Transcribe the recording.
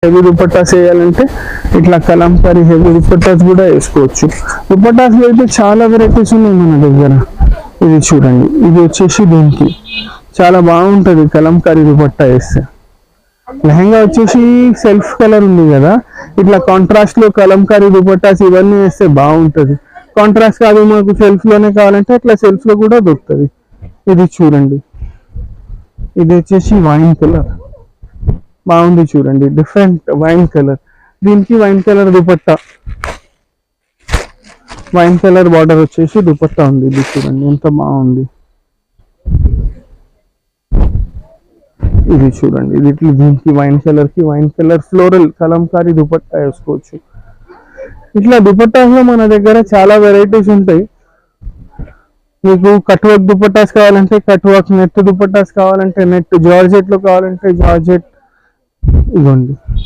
Heavy dupattas వేయాలంటే ఇట్లా Kalamkari heavy dupattas కూడా వేసుకోవచ్చు. దుపట్టాస్లో అయితే చాలా వెరైటీస్ ఉన్నాయి మన దగ్గర. ఇది చూడండి, ఇది వచ్చేసి దీనికి చాలా బాగుంటుంది కలంకారీ దుపట్టా వేస్తే. లెహంగా వచ్చేసి సెల్ఫ్ కలర్ ఉంది కదా, ఇట్లా కాంట్రాస్ట్ లో కలంకారీ దుపట్టాస్ ఇవన్నీ వేస్తే బాగుంటుంది. కాంట్రాస్ట్ కాదు మాకు సెల్ఫ్ లోనే కావాలంటే అట్లా సెల్ఫ్ లో కూడా దొరుకుతుంది. ఇది చూడండి, ఇది వచ్చేసి వైన్ కలర్ బాగుంది చూడండి, డిఫరెంట్ వైన్ కలర్. దీనికి wine colour dupatta, wine colour border వచ్చేసి దుపట్టా ఉంది. ఇది చూడండి ఎంత బాగుంది. ఇది చూడండి, ఇది దీనికి వైన్ కలర్ కి wine colour floral Kalamkari dupatta వేసుకోవచ్చు. ఇట్లా దుపట్టాస్లో మన దగ్గర చాలా వెరైటీస్ ఉంటాయి. మీకు కట్ వర్క్ దుపట్టాస్ కావాలంటే కట్ వర్క్, నెట్ దుపట్టాస్ కావాలంటే నెట్, జార్జెట్ లో కావాలంటే జార్జెట్. ఇవ్వండి.